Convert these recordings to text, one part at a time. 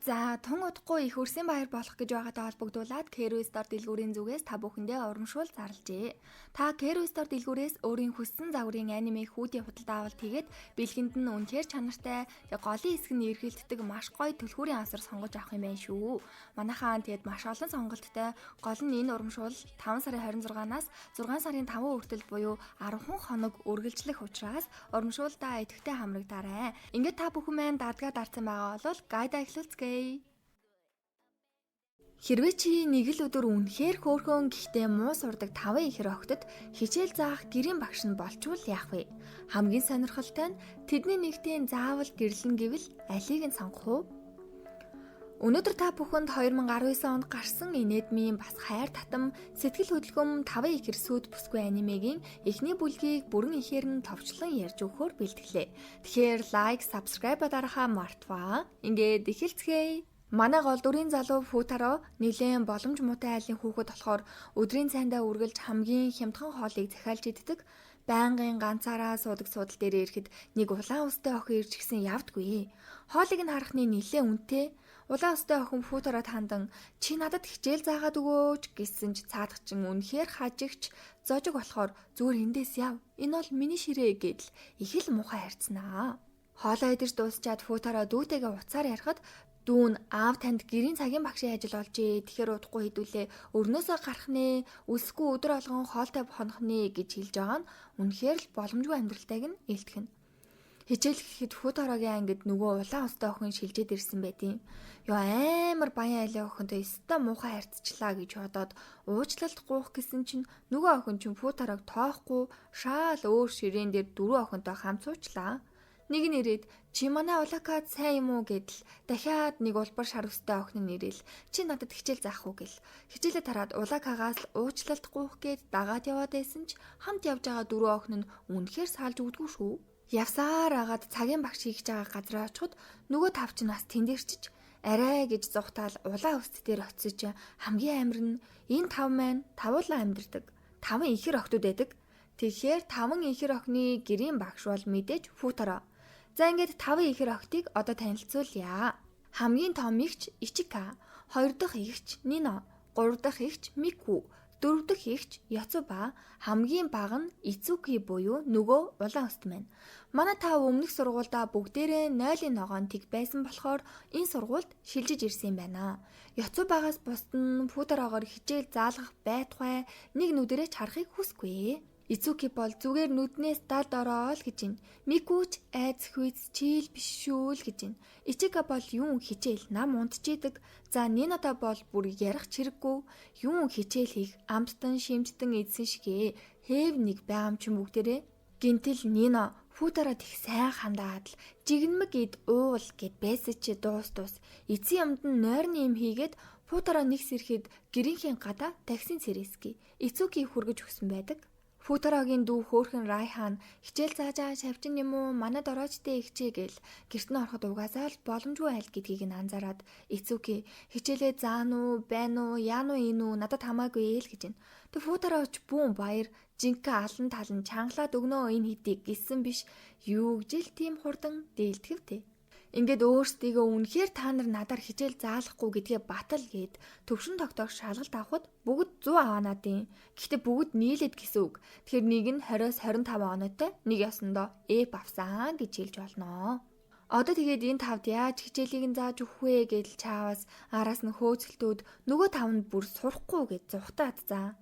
За тун удахгүй их өрсийн баяр болох гэж байгаатай холбогдуулаад Kero Store дэлгүүрийн зүгээс та бүхэндээ урамшуул зарлжээ. Та Kero Store дэлгүүрээс өөрийн хүссэн загварын анимыг хүүдийн худалдаа авалт хийгээд бэлгэнд нь үнэхээр чанартай, голын хэсэг нь эргэлддэг маш гоё түлхүүрийн авсар сонгож авах юм байна шүү. Манайхаа тэгэд маш олон сонголттой. Гол нь энэ урамшуул 5 сарын 26-наас 6 сарын 5 хүртэл буюу 10 хоног үргэлжлэх учраас урамшуулдаа идэвхтэй хамрагдаарай. Ингээд та бүхэн маань дадгаа дарсан байгаа бол гайдаа эхлүүлцгээе. Хэрвээ чи нэг л өдөр үнэхээр хөөрхөн гэхдээ муу сурдаг 5 ихэр охтод хичээл заах гэрийн багш нь болчвол яах вэ? Хамгийн сонирхолтой нь тэдний нэгтийн заавал гэрлэн гэвэл алийг нь сонгох уу? Өнөөдөр та бүхэнд 2019 онд гарсан Инэдмийн бас хайр татам сэтгэл хөдлөм 5 ихэр сүд бүсгүй анимегийн эхний бүлгийг бүрэн ихээр нь товчлон ярьж өгөхөөр бэлтгэлээ. Тэгэхээр лайк, subscribe дарахаа мартваа. Ингээд эхэлцгээе. Манай гол дүрийн залуу Футаро нэлээд боломж муутай айлын хүүхэд болохоор өдрийн цайндаа үргэлж хамгийн хямдхан хоолыг захиалж иддэг. Байнгын ганцаараа суудаг суудал дээр ирэхэд нэг улаан устай охин ирж гисэн явдаггүй. Хоолыг нь харахны нэлээд үнэтэй. Улаан устай охин Футарод хандан "Чи надад хичээл заагаад өгөөч" гэсэн ч цаадахчин үнэхээр хажигч зожиг болохоор "Зүгээр эндээс яв. Энэ бол миний ширээ" гэдэл их л муухай харьцнаа. Хоолоо идэж дуусчаад Футаро дүүтэйгээ уцаар ярихад дүүн аав танд гэрийн цагийн багшийн ажил олжээ. Тэгэхээр удахгүй хэдүүлээ. Өрнөөсөө гарах нэ, үлсгүй өдөр алган хоолтой бохонох нэ гэж хэлж байгаа нь үнэхээр л боломжгүй амьдралтайг нь илтгэнэ. Хичээл гэхэд Футарогийн ангид нөгөө улаан устай охин шилжээд ирсэн байдیں۔ Ёо амар баян айлын охинтой өстой муухай харьцчлаа гэж бодоод уучлалт гуйх гэсэн чинь нөгөө охин чинь Футарог тоохгүй шаал өөр ширээн дээр дөрөв охинтой хамт суучлаа. Нэг нь ирээд "Чи манай улакад сайн юм уу?" гэдэл дахиад нэг улбар шар өстэй охин нь ирээл "Чи надад хичээл заах уу?" гэл. Хичээлээ тараад улакагаас л уучлалт гуйх гээд дагаад яваад байсан ч хамт явж байгаа дөрөв охин нь үнэхээр саалж өгдгүү шүү. Явсаар агаад цагийн багш хийж байгаа газар очиход нөгөө тавч нас тэндэрчиж арай гэж зугатаал улаан өст дээр очиж хамгийн амир нь энэ тав маань тавуулаа амьдэрдэг. 5 ихэр охтууд байдаг. Тэгэхээр 5 ихэр охины гэрийн багш бол мэдээж Футаро. За ингээд 5 ихэр охтыг одоо танилцуулъя. Хамгийн том ихч Ичика, 2 дахь ихч Нино, 3 дахь ихч Мику, 4 дахь ихч Яцуба, хамгийн бага нь Ицуки буюу нөгөө улаан өст маань. Манай тав өмнөх сургуульдаа бүгдээрээ 0-ын ногоон тэг байсан болохоор энэ сургуульд шилжиж ирсэн юм байна. Яцубагаас бусд нь Футарогоор хичээл заалгах байтугай нэг нүдэрээ ч харахыг хүсгүй. Ицуки бол зүгээр нүднээс далд ороод гэж байна. Микуч айц хүйц чийл биш шүү л гэж байна. Ичика бол юун хичээл нам унтчихийдэг. За Нинота бол бүр ярих чирэггүй. Юун хичээл хийх амттан шимттэн эдсэн шигээ. Хэв нэг байгаа юм чинь бүгдээрээ. Гинтэл Нино Футарод их сайн хандаад л жигнэмэг ид уул гэд байсан чи дуус. Эцсийн юмд нь нойрны юм хийгээд Футаро нэгс ирэхэд гэрийнхээ гадаа таксин цэрэсгий. Ицуки хүргэж өгсөн байдаг. Футарогийн дүү хөөхөн Райхан хичээл заажаа шавчин юм уу манад ороочтой ихчээ гэл гэрт нь ороход угаасаа л боломжгүй айл гэдгийг нь анзаараад Ицуки хичээлээ заан уу байна уу яан уу энэ үү надад хамаагүй ээл гэж байна. Тэг Футароч бүүн баяр жинхэнэ алан талан чангалаад өгнөө энэ хэдийг гисэн биш юу гжил тийм хурдан дээлдэхвтэй. Ингээд өөрсдийгөө үнэхээр та нар надаар хичээл заалахгүй гэдгээ батал гээд төвшин тогтоох шалгалт авахд бүгд 100 аваанадын. Гэхдээ бүгд нийлээд гэсэн үг. Тэгэхээр нэг нь 20-с 25 оноотой нэг ясандоо F авсан гэж хэлж болно. Одоо тэгээд энэ тавд яаж хичээлийг нь зааж өгөх вэ гэдэл чааваас араас нь хөөцөлтүүд нөгөө тавнд бүр сурахгүй гэж зүхтаад за.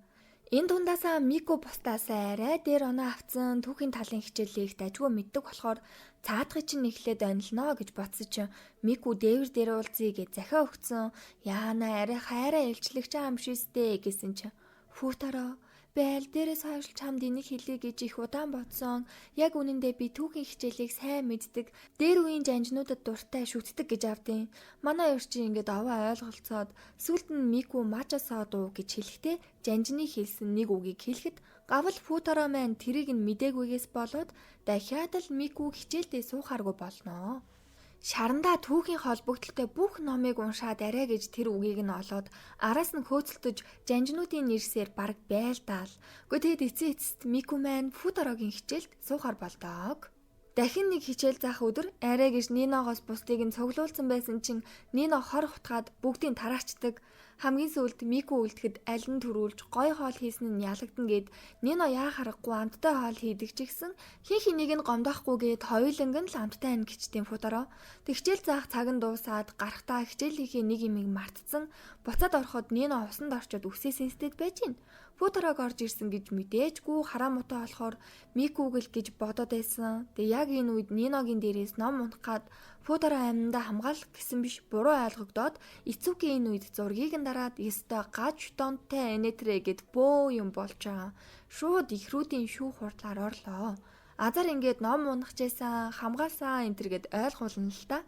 Энэ дундаасаа Мику бусдаасаа арай дээр оноо авцсан түүхийн талын хичээлийг дажгүй мэддэг болохоор цаадгыг чинь эхлээд онилноо гэж бодсон чинь Мику дээвэр дээр уулзъя гэж захиа өгцөн. Яана арай хайраа илчлэгч юм шээстэй гэсэн чинь Футаро Бэл дээрээс хойш чамд энийг хэлье гэж их удаан бодсон. Яг үнэндээ би түүхийн хичээлийг сайн мэддэг. Дээр үеийн жанжнуудад дуртай шүтдэг гэж авдیں۔ Манай хоёр чинь ингээд овоо ойлголцоод сүлд нь Мику мачасаа дуу гэж хэлэхдээ жанжны хэлсэн нэг үгийг хэлэхэд гавл Футаро маань тэрийг нь мдэггүйгээс болоод дахиад л Мику хичээлдээ суухааргүй болноо. Шарандаа түүхийн холбогдлолтой бүх номыг уншаад арай гэж тэр үгийг нь олоод араас нь хөөцөлдөж жанжнуудын нэрсээр бараг байлдаал. Гэхдээ тэгэд эцэст Мику маань Футарогийн хичээлд суухаар болдог. Дахин нэг хичээл заах өдөр арай гэж Ниногоос бусдыг нь цуглуулсан байсан чинь Нино хор хутгаад бүгдийг тараачдаг. Хамгийн сүүлд Мику үлдэхэд аль нь төрүүлж гой хоол хийсэн нь ялагдана гэд Нино яа харахгүй амттай хоол хийдэг ч гэсэн хин хэнийг нь гомдоохгүй гэд хоёуланг нь л амттай ань гिचтийн Футаро. Тэг хичээл заах цаг нь дуусаад гарахтаа хичээлийнхээ нэг имийг мартцсан. Буцаад ороход Нино усанд орчод үсээсэнстэд байж гин. Футарог орж ирсэн гэж мэдээжгүй хараа муутай болохоор Микуг л гэж бодоод байсан. Тэг яг энэ үед Ниногийн дээрээс ном унахад Футаро аминдаа хамгаалах гэсэн биш буруу ойлгогдоод Ицуки энэ үед зургийг нь дараад ёстой гаж тонтой энэтрэ гэд бөө юм болж байгаа. Шууд ихрүүдийн шүүх хурдлаар орлоо. Азар ингээд ном унахчээсэн хамгаалсан энэ төр гэд ойлгуулна л та.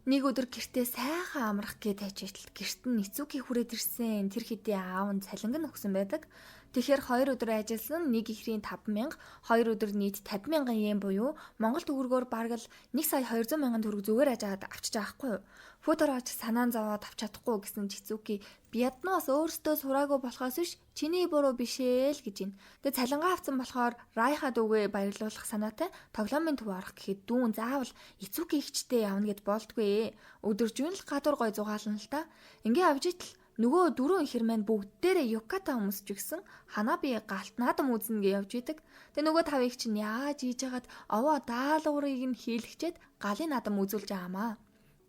Нэг өдөр гэртээ сайхан амрах гээд ажийтал гэрт нь Ицуки хүрээд ирсэн. Тэр хэдий аав нь цалинг нь өгсөн байдаг. Тэгэхээр 2 өдөр ажилласан нэг ихрийн 5,000, 2 өдөр нийт 50,000 yen буюу Монгол төгрөгөөр бараг л 1,200,000 төгрөг зүгээр ажаад авчиж байгаа хгүй юу. Футароч санаан зовоод авч чадахгүй гэсэн Ицуки Вьетнамаас өөрсдөө сураагүй болохоос биш чиний буруу бишээ л гэж байна. Тэгээ цалингаа авсан болохоор Райха дүүгээ баярлуулах санаатай тоглоомын төв орох гэхэд дүүн заавал Ицуки ихчтэй явна гэд болдгүй. Өдөржин л гадуур гой зугаална л та. Ингээ авж итл нөгөө 4 ихэр маань бүгдээрээ юката өмсч гисэн Ханаби галт наадам үзнэ гэж явж идэг. Тэгээ нөгөө 5 их чинь яаж хийж хагаад овоо даалгаврыг нь хийлгчээд галын наадам үзүүлж байгаамаа.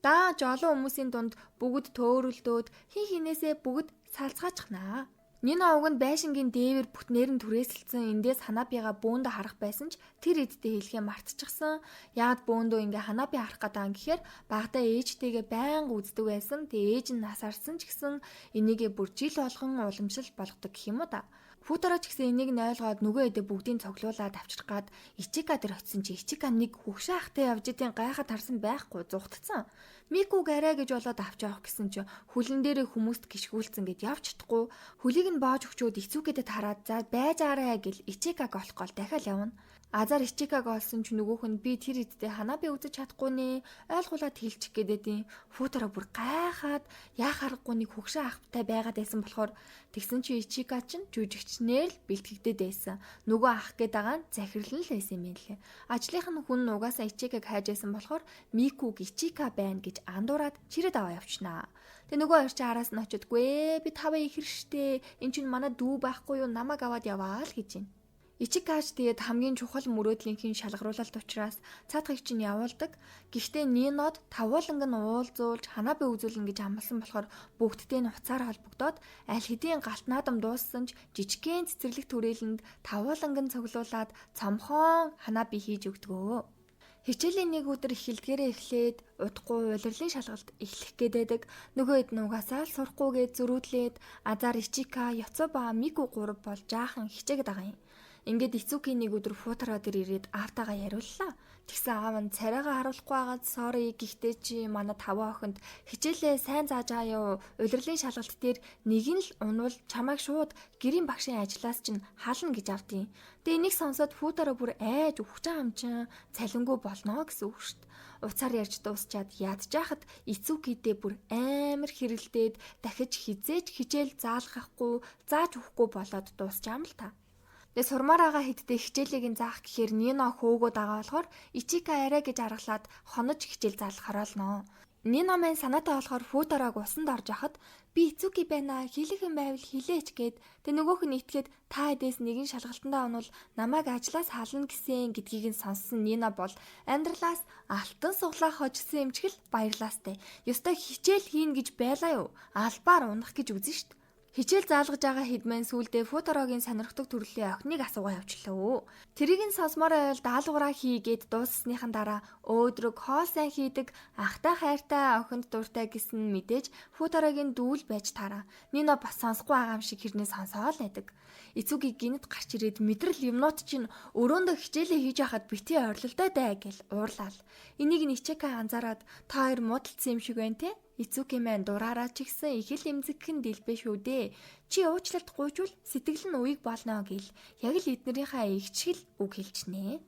Дааж олон хүмүүсийн дунд бүгд төөрөлдөөд хин хинээсээ бүгд салцгаачхнаа. Нино уг нь байшингийн дээвэр бүтнээр нь түрээсэлсэн эндээс Ханабига бөөндө харах байсан ч тэр эддээ хэлхээ мартчихсан. Яад бөөндөө ингээ Ханаби харах гэдэг гэхээр багада ээжтэйгээ байнга үздэг байсан. Тэгээ ээж нь насарсан ч гэсэн энийгээ бүр жил болгон уламжлал болгодог гэх юм уу та. Футаро ч гэсэн энийг нь ойлгоод нөгөө эдээ бүгдийг цуглуулад авчрах гад Ичика дээр очисон чи Ичика нэг хөгшин ахтай явж идийн гайхад харсан байхгүй зугтцсан. Микуг арай гэж болоод авч явах гэсэн чи хүлэн дээрээ хүмүүст гიშгүүлсэн гэд явж чадахгүй. Хөлийг нь боож өгчөөд Ицукэдэд хараад за байж аарай гэл Ичикаг олох гол дахиад явна. Азар Ичикаг олсон ч нөгөөх нь би тэр эддээ Ханаби үзэж чадахгүй нэ ойлгуулад хэлчих гээдээдیں۔ Футаро бүр гайхаад яах аргагүй нэг хөгшин ахтай байгаад байсан болохоор тэгсэн чи Ичика ч жүжигчнээр л бэлтгэгдээд байсан. Нөгөө ах гээд байгаа нь захирлан л байсан юм лээ. Ажлынх нь хүн угаасаа Ичикаг хайж байсан болохоор Микуг Ичика байна гэж андуураад чирээд аваа явчихнаа. Тэг нөгөө хоёр чи араас нь очиодгүй би 5 ихэр штэ. Энд чинь манай дүү байхгүй юу намайг аваад яваа л гэж байна. Ичикач тэгээд хамгийн чухал мөрөөдлийнхэн шалгаруулалт учраас цаадхыг чинь явуулдаг. Гэхдээ Нинод тавууланг нь уулзуулж Ханаби үзүүлнэ гэж амласан болохоор бүгдтэй нь уцаар холбогдоод аль хэдийн галт наадам дууссан ч жижигхэн цэцэрлэг төрөлөнд тавууланг нь цуглуулад цомхон Ханаби хийж өгдгөө. Хичээлийн нэг өдөр эхэлдгээрээ эхлээд удахгүй улирлын шалгалт эхлэх гээд байдаг. Нөгөө хэд нугасаа л сурахгүйгээд зөрүүдлээд Азар Ичика, Яцуба, Мику 3 бол жаахан хичээгээд байгаа юм. Ингээд Ицуки нэг өдөр Футаро дээр ирээд аавтайгаа яриуллаа. Тэгсэн аав нь царайгаа харуулахгүй байгаад sorry гэхдээ чи манай 5 охинд хичээлээ сайн зааж аа юу. Улирлын шалгалт дээр нэг нь л унвал чамайг шууд гэрийн багшийн ажлаас чинь хална гэж авдیں۔ Тэгээ энийг сонсоод Футаро бүр айж үхчихэн амчин цалингүй болно гэсэн үг шүү дээ. Уцаар ярьж дуусчаад ядчихад Ицукидээ бүр амар хэрэлдээд дахиж хизээж хичээл заалгахгүй зааж өгөхгүй болоод дуусчаам л та. Тэгээ сурмаар байгаа хэддээ хичээлийг нь заах гэхээр Нино хөөгөөд байгаа болохоор Ичика арай гэж аргалаад хонож хичээл заалах хороолноо. Нино маань санаатай болохоор Футарог усанд орж яхад би Ицуки байна хэлэх юм байвал хэлээч гээд тэг нөгөөх нь итгээд та эдээс нэгэн шалгалтандаа онвол намайг ажлаас хална гэсэн гэдгийг нь сонссон Нино бол амьдралаас алтан суглаа хожсон юмчгэл баярлаастай. Ёстой хичээл хийн гэж байлаа юу? Албаар унах гэж үзэн штт. Хичээл заалгаж байгаа хэдмэн сүулдэ Футарогийн сонирхдаг төрлийн охиныг асуугаа явууллаа. Тэрийг нь сонсмоор байвал даалгавраа хийгээд дууссныхан дараа өөдрөг хоол сайн хийдэг ахтай хайртай охинд дуртай гэсэн мэдээж Футарогийн дүүл байж таараа. Нино бас сонсохгүй байгаа юм шиг хэрнээ сонсоол байдаг. Ицуки гинэд гарч ирээд мэдрэл юмнууд чинь өрөөндөө хичээлээ хийж байхад бити ойрлолтой даа гэл уурлаа. Энийг нь Ичика анзаараад та хоёр муудалцсан юм шиг байна те? Ицуки маань дураараа ч ихсэн их л эмзэгхэн дэлбэ шүү дээ. Чи уучлалт гуйжвал сэтгэл нь уйг болно гэл яг л эднэрийнхээ игчгэл үг хэлчихнэ.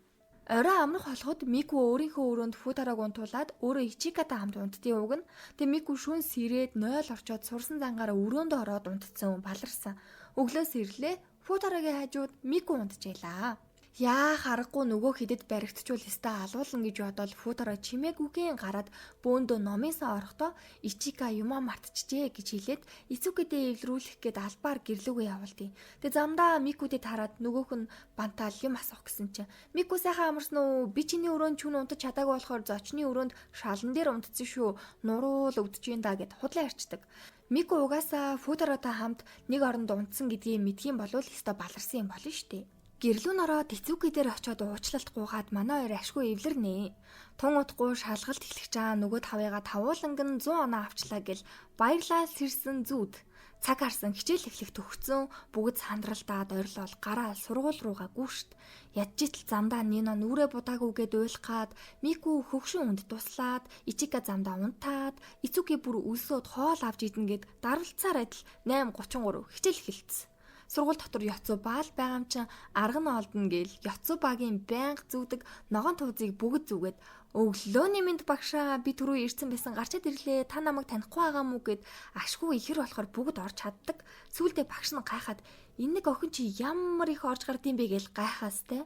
Орой амрах болоход Мику өөрийнхөө өрөөнд Футарог унтуулад өөрөө Ичикатай хамт унтдгийн уг нь. Тэг Мику шүүн сэрээд 0 орчоод сурсан зангаараа өрөөндөө ороод унтцсан баларсан. Өглөөс ирлээ Футарогийн хажууд Мику унтжээлаа. Яа харахгүй нөгөө хидэд баригдчихвол өстой алуулна гэж бодоод фуутараа чимээгүйгэн гараад бөөндөө номынсаа орохдоо Ичика юмаа мартчихжээ гэж хэлээд Ицукидээ эвлэрүүлэх гээд албаар гэрлүүгээ явуулдیں۔ Тэгээ замдаа Микүдэд хараад нөгөөх нь бантаал юм асуух гэсэн чинь Мику сайхан амарсан уу? Би чиний өрөөнд чүн унтаж чадаагүй болохоор зочны өрөөнд шалан дээр унтцсан шүү. Нуруул өвдөж юм да гэд худлаа ярьцдаг. Мику угаасаа фуутараатай хамт нэг оронд унтсан гэдгийг мэдхийн болвол өстой баларсан юм болно штэ. Гэрлүүн ороод Ицуки дээр очиод уучлалт гуугаад манай хоёр ашгүй эвлэрнэ. Тун удахгүй шалгалт эхлэх чаа нөгөө тавыгаа тавууланг нь 100 оноо авчлаа гэл баярлал сэрсэн зүуд. Цаг харсан хичээл эхлэх төгссөн бүгд сандралдаад орилол гараа сургууль руугаа гүйшт. Ядчитл замдаа Нино нүрэ будаагүйгээд уйлахад Мику хөгшин үнд туслаад Ичика замдаа унтаад Ицуки бүр өлсөд хоол авч идэн гэд дарвалцаар адил 8:33 хичээл эхэлсэн. Сургууль дотор Ёцу баал байгаа юм чин арга нь олдно гээл Ёцу багийн байнга зүүдэг ногоон туузыг бүгд зүгээд өглөөний минь багшаа би түрүү ирсэн байсан гарчаад ирлээ та намайг танихгүй байгаа мүү гэд ашгүй ихэр болохоор бүгд орж чаддаг. Сүүлдээ багш нь гайхаад энэ нэг охин чи ямар их орж гардыг бэ гээл гайхаастай.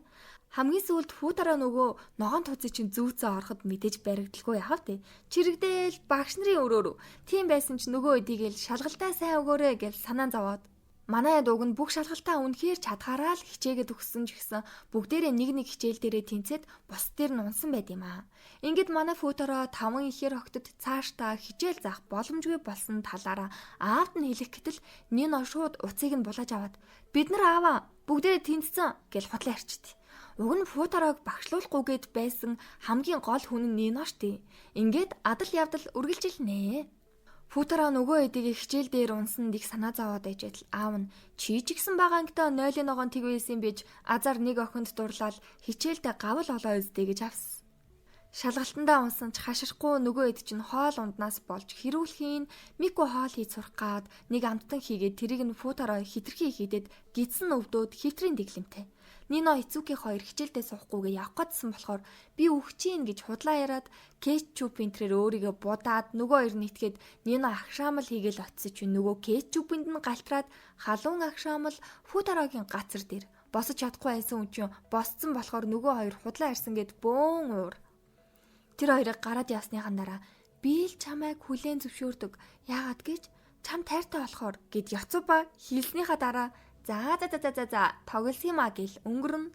Хамгийн сүүлд фуутараа нөгөө ногоон туузыг чинь зүүцээ ороход мэдээж баригдaltaгүй яхав тий. Чирэгдээл багш нарын өрөөрөө. Тийм байсан ч нөгөө өдийгээл шалгалтаа сайн өгөөрэй гээл санаан зовоод манай дууг нь бүх шалгалтаа үнэхээр чадхаараа л хичээгээд өгсөн ч гэсэн бүгдээрээ нэг хичээл дээрээ тэнцээд бос дээр нь унсан байд юм аа. Ингээд манай фуутараа 5 ихэр огтод цаашдаа хичээл заах боломжгүй болсон талаараа аавд нь хэлэх гэтэл Нино шууд уцыг нь булааж аваад бид нар ааваа бүгдээрээ тэнцсэн гэж худлаа ярьчихдээ. Уг нь фуутарааг багшлуулахгүйгээд байсан хамгийн гол хүн нь Нино штий. Ингээд адал явдал үргэлжилнэ. Фуутараа нөгөө эдийг хичээл дээр унсан нэг санаа зовоод ижил аав нь чи ч гэсэн байгаа ангидаа 0-1 тэг байсан бич азар нэг охинд дурлал хичээлдээ гавл олоо үздэй гэж авсан. Шалгалтандаа унсан ч хаширахгүй нөгөө эд чинь хоол унднаас болж хэрүүлхийн Мику хоол хийж сурах гад нэг амттан хийгээд тэрийг нь фуутараа хитрхи хийдэд гидсэн өвдөөд хитрийн дэглэмтэй. Нино Ицуки хоёр хичээлдээ суухгүйгээ явах гэдсэн болохоор би үхчихин гэж худлаа яриад кетчупын тэрээр өөрийгөө будаад нөгөө хоёр нэтгээд Нино агшаамал хийгээл очиж чинь нөгөө кетчупинд нь галтраад халуун агшаамал фуутарагийн гацар дээр босож чадахгүй байсан хүн чинь босцсон болохоор нөгөө хоёр худлаа ярьсан гэд бөөн уур. Тэр хоёрыг гараад ясныхан дараа би л чамайг хүлээн зөвшөөрдөг. Яагаад гэж чам тайртай болохоор гэд Яцуба хэлснийхаа дараа за тоглосон юм а гэл өнгөрн.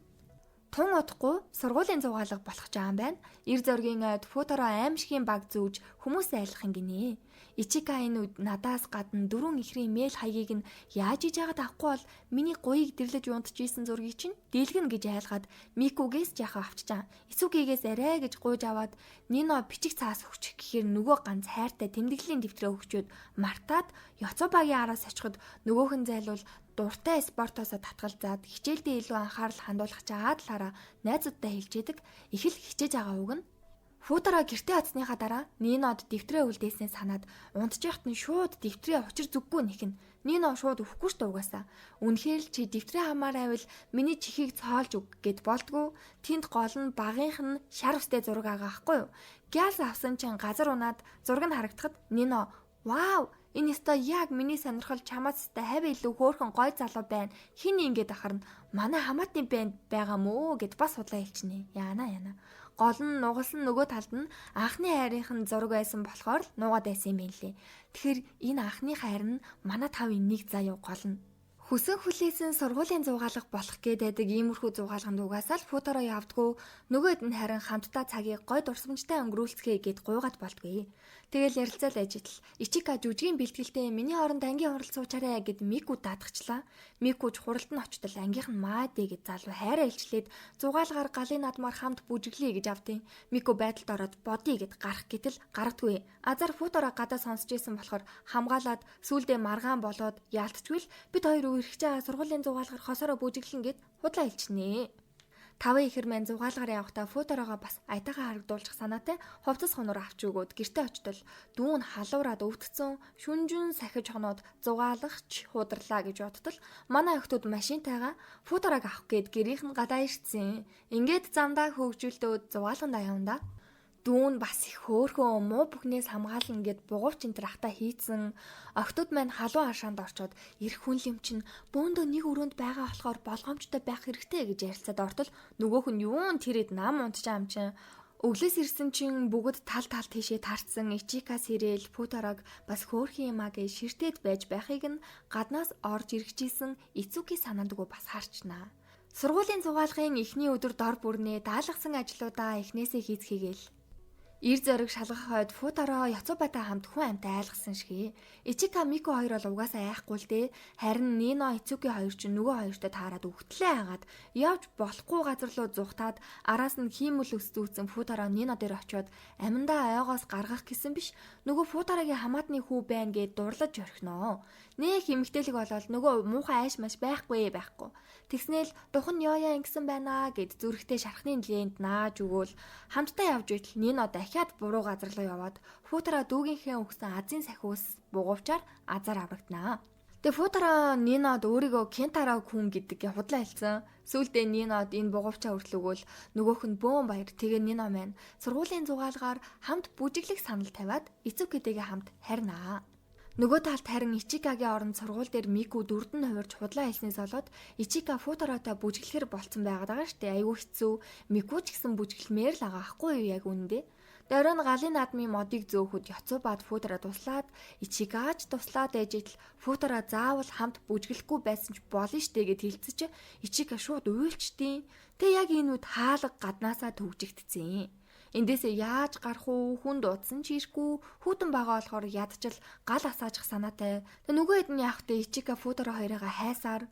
Тун удахгүй сургуулийн зугаалга болох жаан байна. Ир зоргийн ойд фуутараа аимшигын баг зүүж хүмүүсээ айлах гинэ. Ичика энэ үед надаас гадна 4 ихрийн мэйл хаягийг нь яаж иж яагаад авахгүй бол миний гоёыг дэрлэж унтчихсэн зургийг чинь дэлгэн гэж айлгаад Микугээс яхаа авчижаа. Ицукигээс арай гэж гуйж аваад Нино бичиг цаас өгчих гэхээр нөгөө ганц хайртай тэмдэглэлийн дэвтрээ өгчөөд мартаад Ёцубагийн араас очиход нөгөөх нь зайлуул дуртай спортоосоо татгалзаад хичээлдээ илүү анхаарал хандуулах чаадлаараа найзуудтай хэлжээдэг. Их л хичээж байгаа үг нь фуутараа гэртээ оцсныхаа дараа Нинод дэвтрээ үлдээснээ санаад унтчихт нь шууд дэвтрээ учир зүггүй нэхнэ. Нино шууд өхгүй ш дугасаа. Үнэхээр л чи дэвтрээ хамаар байвал миний чихийг цоолж өг гэд болдгоо. Тэнд гол нь багийнх нь шар устэй зураг агаа ахгүй юу. Гяс авсан чинь газар унаад зураг нь харагдахад Нино вау энэ өстой яг миний сонирхол чамаас өстой хавь илүү хөөрхөн гой залуу байна. Хин ингээд ахарна. Манай хамаатны банд байгаа мөө гэд бас судлаа хэлчихнэ. Яана. Гол нь нугалсан нөгөө талд нь анхны хайрынхын зураг байсан болохоор л нуугаад байсан юм лээ. Тэгэхээр энэ анхны хайр нь манай тавын нэг заяа гол нь. Хүсэн хүлээсэн сургуулийн зугаалга болох гэдэг иймэрхүү зугаалганд угаасаа л фуутараа явдггүй нөгөөд нь харин хамтдаа цагийг гой дурсамжтай өнгөрүүлцгээе гэд гуйгаад болдгүй. Тэгэл ярилцаал ажитл Ичика жүжигийн бэлтгэлтэй миний оронд ангийн хурал суучаарэ гэд Мику даатгачлаа. Мику ч хуралд нь очтол ангийнх нь маадэ гэж залуу хайраа илчлээд зугаалгаар галын надмаар хамт бүжиглэе гэж авдیں۔ Мику байдалд ороод бодъё гэд гарах гэтэл гаргадгүй. Азар фуутараа гадаа сонсч байсан болохоор хамгаалаад сүулдэ маргаан болоод яалтчгүй л бид хоёр ирэх чагаа сургуулийн зугаалгаар хосороо бүжиглэн гэд худлаа илчнэ. Тавын ихэр мэн зугаалгаар явахдаа фуутараага бас аятайгаа харагдуулчих санаатай хувцас хоноор авч өгөөд гэртээ очтол дүүн халуураад өвдгцэн шүнжүн сахиж хоноод зугаалагч хударлаа гэж бодтол манай охтууд машинтайгаа фуутарааг авах гээд гэрийнх нь гадаа ирсэн. Ингээд замдаа хөгжүүлдөөд зугаалганд явандаа дүүн бас их хөөхөө муу бүхнээс хамгаална гэд бугуйч энэ ахта хийцэн охтууд маань халуун хашаанд орчоод эрх хүн лим чинь бөөндөө нэг өрөөнд байгаа болохоор болгоомжтой байх хэрэгтэй гэж ярилцаад ортол нөгөөх нь юун тэрэд нам унтчаа юм чинь өглөөс ирсэн чинь бүгд тал тийшээ тарцсан Ичикас ирээл Футараг бас хөөрхийн юмаа гэж ширтээд байж байхыг нь гаднаас орж иргэжсэн Ицуки санаандгүй бас харчнаа. Сургуулийн цугаалгын эхний өдөр дор бүрнээ даалгасан ажлуудаа эхнээсээ хийцгээгээл. Ир зориг шалгах хойд Футаро Яцубатай хамт хүн амтай айлгсан шигэ. Ичика Мико хоёр бол угаасаа айхгүй л дээ. Харин Нино Ицуки хоёр ч нөгөө хоёртой таарад өгтлээ хагаад явж болохгүй газар руу зугатаад араас нь хиймэл өсдөөцсөн Футаро Нино дээр очиод аминдаа ойгоос гаргах гэсэн биш нөгөө Футарогийн хамаатны хүү байна гэд дурлаж орхиноо. Нэг эмгтээлэг болол нөгөө муухай айш маш байхгүй. Тэгснээл духан ёо ингэсэн байна гэд зүрхтэй шархны лент нааж өгөөл хамтдаа явж байтал Нино дахиад буруу газар руу яваад Футаро дүүгийнхээ өгсөн азийн сахиус бугуувчаар азар аврагданаа. Тэгээ Футаро Нинод өөрийгөө Кентаро хүн гэдгийг худлаа хэлсэн. Сүүлдээ Нинод энэ бугуувчаа өртлөгөөл нөгөөх нь бөөн баяр тэгээ Нино маань сургуулийн зугаалгаар хамт бүжиглэх санал тавиад Ицукитэйгээ хамт харьнаа. Нөгөө талд харин Ичикагийн оронд сургууль дээр Мику дүрдэн хувирч худлаа хэлснээс болоод Ичика Футаротой бүжиглэхэр болцсон байгаад байгаа штэ. Айгүй хэцүү. Мику ч гэсэн бүжиглэмээр л байгаа ахгүй юу яг үүндээ. Дөрөв галын наадмын модыг зөөхөд Яцубад Футаро туслаад Ичикаач туслаад ээжэл Футаро заавал хамт бүжиглэхгүй байсан ч болно штэ гэд хэлцэж Ичика шууд уйлчдیں۔ Тэг яг энэ үед хаалга гаднаасаа төвжигдсэн. Эндээсээ яаж гарах уу, хүн дуудсан ч ирэхгүй, хүүтэн байгаа болохоор ядчил гал асаажих санаатай. Тэг нөгөө хэд нь явахдаа Ичика Футаро хоёрыгаа хайсаар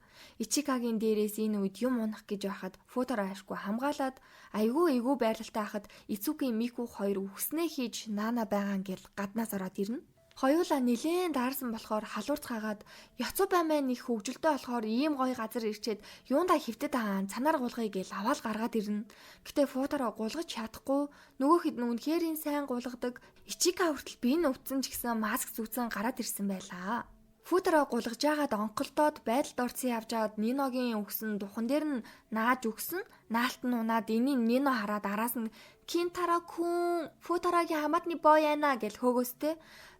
Ичикагийн дээрээс энэ үед юм унах гэж байхад Футаро ашгүй хамгаалаад айгүй байралтай хахад Ицуки Мику хоёр үхснээ хийж наана байгаа гэл гаднаас ороод ирнэ. Хоёулаа нилээн даарсан болохоор халуурцгаагаад Яцуба маань их хөвгөлтэй болохоор ийм гоё газар ирчээд юундаа хөвтөд хаан цанаар гулгая гэл аваад гаргаад ирнэ. Гэтэ Футаро гулгаж чадахгүй нөгөө хэд нь үнэхэрийн сайн гулгадаг Ичика хүртэл би нүвцэн ч гэсэн маск зүвцэн гараад ирсэн байлаа. Футаро гулгаж яагаад онголтоод байдалд орсон явжгаад Ниногийн өгсөн духан дээр нь нааж өгсөн. Наалт нь унаад энийг Нино хараад араас нь Кентаро хүн Футарогийн хамаатны боо яана гэл хөөгөөстэй.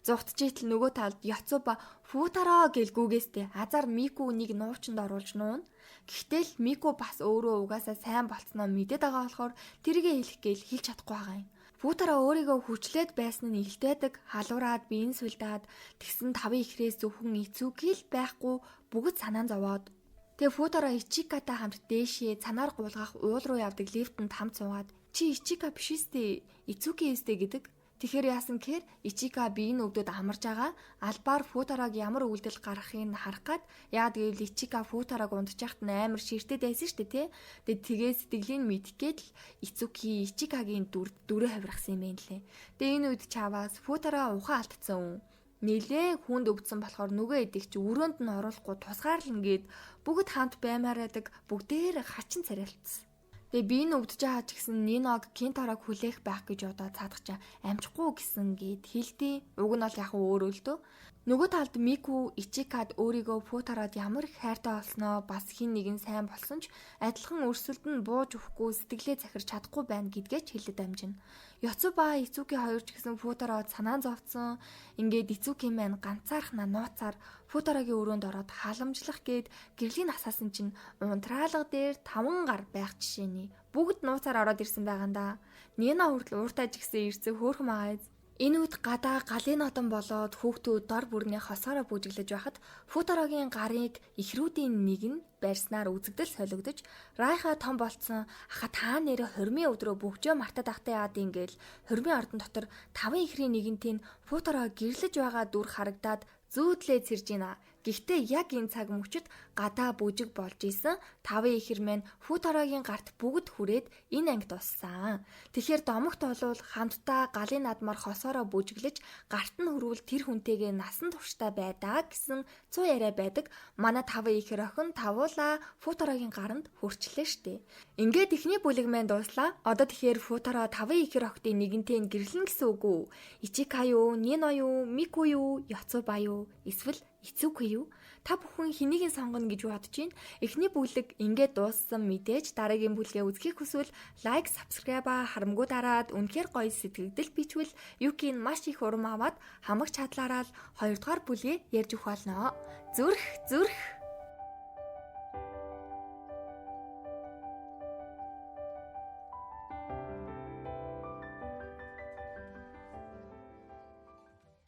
Зугтжийтэл нөгөө талд Яцуба Футаро гэл гүгээстэй. Азар Мику нэг нуучанд оруулж нуун. Гэхдээ л Мику бас өөрөө угаасаа сайн болцноо мэдээд байгаа болохоор тэргээ хэлэх гээл хэлж чадахгүй байгаа юм. Футаро өөрийгөө хүчлээд байсан нь илдээдэг, халуураад биеийн сүлдаад тэгсэн тавын ихрээс зөвхөн Ицуки л байхгүй бүгд санаан зовоод. Тэгээ Футаро Ичикатай хамт дээшээ цанаар гулгах уул руу явдаг лифтэнд хамт суугаад чи Ичика биш үстэй, Ицуки үстэй гэдэг. Тэгэхээр яасан гэхээр Ичика биеийн өвдөд амарж байгаа албаар Футарог ямар үйлдэл гаргахыг харах гад яад гэвэл Ичика Футарог унтчихт амар ширтэд байсан шүү дээ тий. Тэгээ сэтгэлийн мэдгээд л Ицуки Ичикагийн дүрээ хавиргасан юм байна лээ. Тэгээ энэ үед чаваас Футаро ухаан алдсан. Нилээ хүнд өвдсөн болохоор нөгөө эдэг чи өрөөнд нь оруулахгүй тусгаарлан гээд бүгд хамт баймаар байдаг бүгдээр хачин царайлтсан. Тэгээ би энэ өвдөж байгаа ч гэсэн Ниног Кентарог хүлээх байх гэж одоо цаадах амжихгүй гэсэн гээд хэлдээ. Уг нь бол яг өөрөө л дөө. Нөгөө талд Мику Ичикад өөрийгөө Футарод ямар их хайртай болсноо бас хин нэгэн сайн болсон ч адилхан өрсөлд нь бууж өгөхгүй сэтгэлээ захирч чадахгүй байна гэдгээ ч хэлээд амжина. Яцуба Ицуки хоёр ч гэсэн Футарод санаан зовцсон. Ингээд Ицуки маань ганцаархнаа нууцаар Футарогийн өрөөнд ороод халамжлах гээд гэрлийн асаасан чинь унтраалга дээр 5 гар байх жишээний бүгд нууцаар ороод ирсэн байгаандаа. Нино хүртэл ууртайж гисэн ирцэг хөөрхөн байгаа. Энэ үед гадаа галын нотон болоод хүүхдүүд дор бүрний хосоороо бүжиглэж байхад Футарогийн гарыг ихрүүдийн нэг нь барьснаар үзэгдэл солигдож Райха том болцсон аха та нэрэ хормын өдрөө бөгжөө мартаад ахтай яад ингээл хормын ордон дотор 5 ихрийн нэгэнтийн Футаро гэрлэж байгаа дүр харагдаад зүүдлээ цэрж ийна. Гэхдээ яг энэ цаг мөчид гадаа бүжиг болж исэн 5 ихэр маань Футарогийн гарт бүгд хүрээд энэ анги туссан. Тэгэхээр домогт олвол хамтдаа галын надмаар хосоороо бүжиглэж гарт нь хөрвөл тэр хүнтэйгээ насан туршдаа байдаа гэсэн цуу яриа байдаг. Манай 5 ихэр охин тавуула Футарогийн гаранд хүрчлээ штэ. Ингээд ихний бүлэг маань дууслаа. Одоо тэгэхээр Футаро 5 ихэр охтын нэгэнтэй гэрлэн гэсэн үг үү? Ичика юу, Нино юу, Мику юу, Яцуба юу? юу? Эсвэл эцүүгүй юу? Та бүхэн хэнийг нь сонгоно гэж бодож байна? Эхний бүлэг ингээд дууссан мэдээж дараагийн бүлгээ үзхийг хүсвэл лайк, subscribe харамгуу дараад үнэхээр гоё сэтгэгдэл бичвэл Юкийн маш их урам аваад хамаг чадлаараа л 2 дугаар бүлгээ ярьж өгөх болно. Зүрх